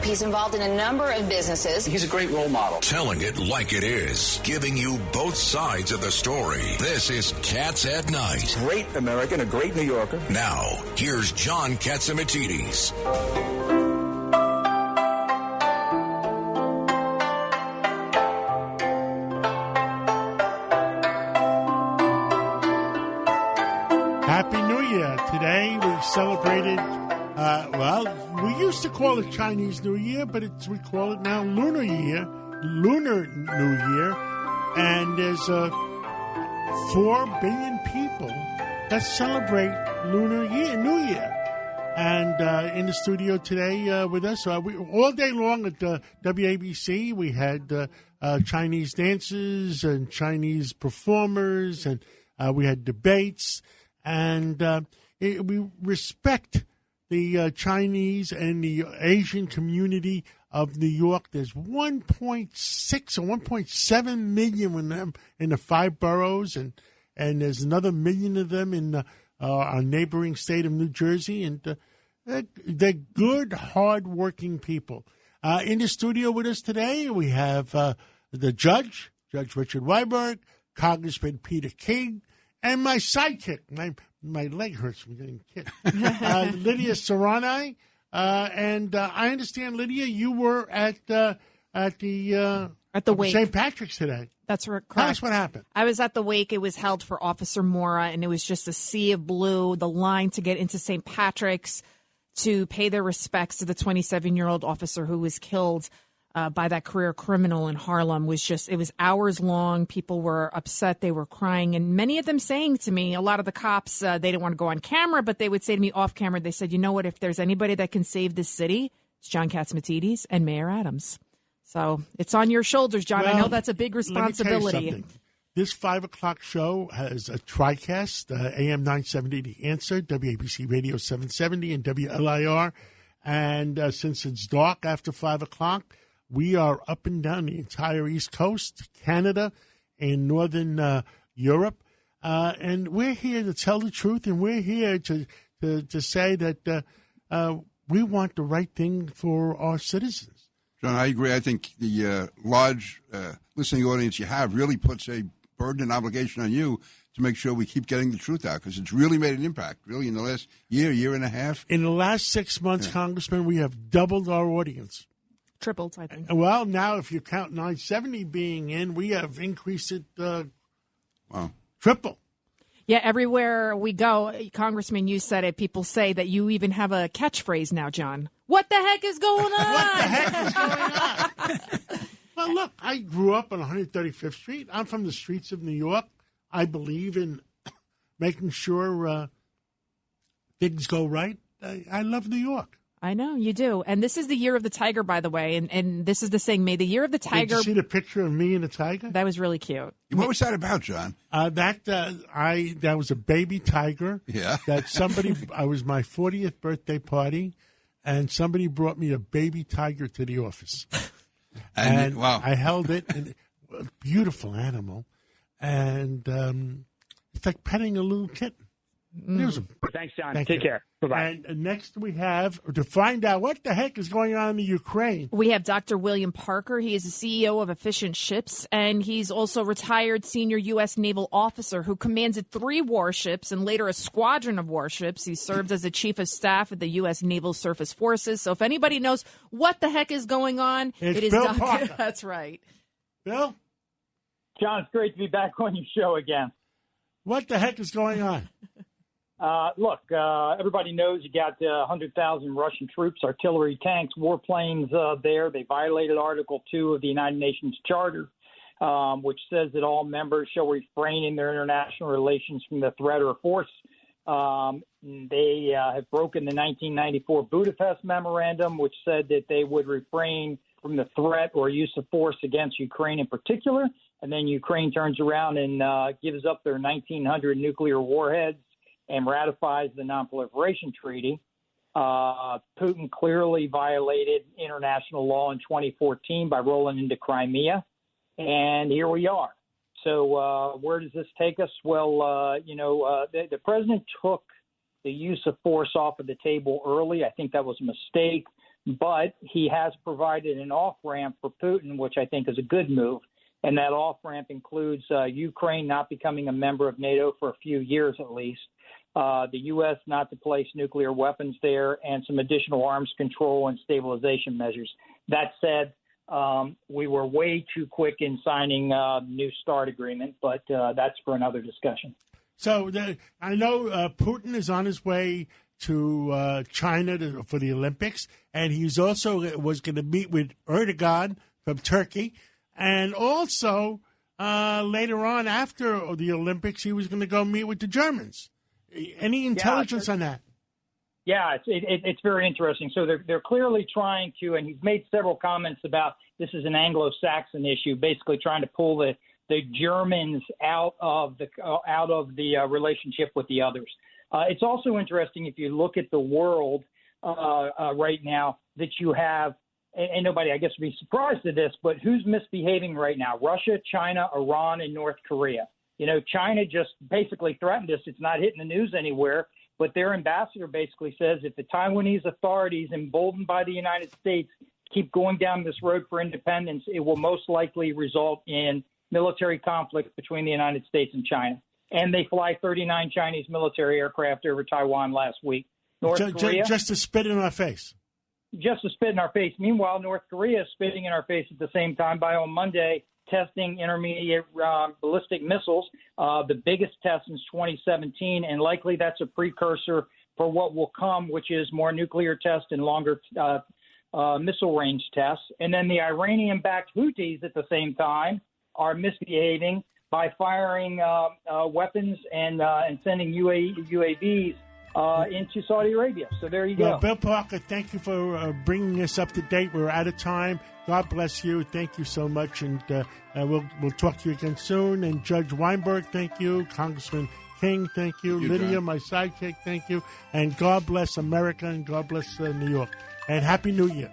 He's involved in a number of businesses. He's a great role model. Telling it like it is, giving you both sides of the story. This is Cats at Night. Great American, a great New Yorker. Now, here's John Catsimatidis. Happy New Year. Today we celebrated, we used to call it Chinese New Year, but we call it now Lunar New Year. And there's 4 billion people that celebrate Lunar New Year. And in the studio today with us, all day long at WABC, we had Chinese dancers and Chinese performers, and we had debates. And we respect the Chinese and the Asian community of New York. There's 1.6 or 1.7 million of them in the 5 boroughs, and there's another million of them in our neighboring state of New Jersey. And they're good, hard-working people. In the studio with us today, we have the Judge Richard Weiberg, Congressman Peter King, and my sidekick, my leg hurts from getting kicked, Lydia Serrani. And I understand, Lydia, you were at the wake. St. Patrick's today. That's correct. Tell us what happened. I was at the wake. It was held for Officer Mora, and it was just a sea of blue. The line to get into St. Patrick's to pay their respects to the 27-year-old officer who was killed by that career criminal in Harlem it was hours long. People were upset. They were crying. And many of them saying to me, a lot of the cops, they didn't want to go on camera, but they would say to me off camera, they said, you know what, if there's anybody that can save this city, it's John Catsimatidis and Mayor Adams. So it's on your shoulders, John. Well, I know that's a big responsibility. Let me tell you something. This 5 o'clock show has a TriCast, AM 970, The Answer, WABC Radio 770, and WLIR. And since it's dark after 5 o'clock, we are up and down the entire East Coast, Canada, and Northern Europe. And we're here to tell the truth, and we're here to say that we want the right thing for our citizens. John, I agree. I think the large listening audience you have really puts a burden and obligation on you to make sure we keep getting the truth out, because it's really made an impact, really, in the last year and a half. In the last 6 months, Congressman, we have doubled our audience. Tripled, I think. Well, now if you count 970 being in, we have increased it triple. Yeah, everywhere we go, Congressman, you said it, people say that you even have a catchphrase now, John. What the heck is going on? What the heck is going on? Well, look, I grew up on 135th Street. I'm from the streets of New York. I believe in making sure things go right. I love New York. I know, you do. And this is the year of the tiger, by the way. And this is the saying, may the year of the tiger. Did you see the picture of me and the tiger? That was really cute. What was that about, John? That was a baby tiger. Yeah. That somebody, I was my 40th birthday party, and somebody brought me a baby tiger to the office. And wow. I held it, and a beautiful animal. And it's like petting a little kitten. Thanks, John. Take care. Bye-bye. And next we have, to find out what the heck is going on in the Ukraine. We have Dr. William Parker. He is the CEO of Efficient Ships, and he's also retired senior U.S. naval officer who commanded 3 warships and later a squadron of warships. He served as the chief of staff of the U.S. Naval Surface Forces. So if anybody knows what the heck is going on, it is Bill Dr. Parker. That's right. Bill? John, it's great to be back on your show again. What the heck is going on? Look, everybody knows you got 100,000 Russian troops, artillery, tanks, warplanes there. They violated Article 2 of the United Nations Charter, which says that all members shall refrain in their international relations from the threat or force. They have broken the 1994 Budapest Memorandum, which said that they would refrain from the threat or use of force against Ukraine in particular. And then Ukraine turns around and gives up their 1,900 nuclear warheads and ratifies the Non-Proliferation Treaty. Putin clearly violated international law in 2014 by rolling into Crimea, and here we are. So where does this take us? Well, the president took the use of force off of the table early. I think that was a mistake. but he has provided an off-ramp for Putin, which I think is a good move. And that off-ramp includes Ukraine not becoming a member of NATO for a few years at least, the U.S. not to place nuclear weapons there, and some additional arms control and stabilization measures. That said, we were way too quick in signing the New START agreement, but that's for another discussion. So I know Putin is on his way to China for the Olympics, and he's also was going to meet with Erdogan from Turkey, and also later on after the Olympics, he was going to go meet with the Germans. Any intelligence on that? Yeah, it's very interesting. So they're clearly trying to, and he's made several comments about this is an Anglo-Saxon issue, basically trying to pull the Germans out of the relationship with the others. It's also interesting if you look at the world right now that you have, and nobody, I guess, would be surprised at this, but who's misbehaving right now? Russia, China, Iran, and North Korea. You know, China just basically threatened us. It's not hitting the news anywhere, but their ambassador basically says if the Taiwanese authorities, emboldened by the United States, keep going down this road for independence, it will most likely result in military conflict between the United States and China. And they fly 39 Chinese military aircraft over Taiwan last week. North Korea, just to spit in our face. Just to spit in our face. Meanwhile, North Korea is spitting in our face at the same time by on Monday testing intermediate ballistic missiles, the biggest test since 2017, and likely that's a precursor for what will come, which is more nuclear tests and longer missile range tests. And then the Iranian-backed Houthis at the same time are misbehaving by firing weapons and sending UAVs into Saudi Arabia. So there you go. Well, Bill Parker, thank you for bringing us up to date. We're out of time. God bless you. Thank you so much. And we'll talk to you again soon. And Judge Weinberg, thank you. Congressman King, thank you. Lydia, John, my sidekick, thank you. And God bless America and God bless New York. And Happy New Year.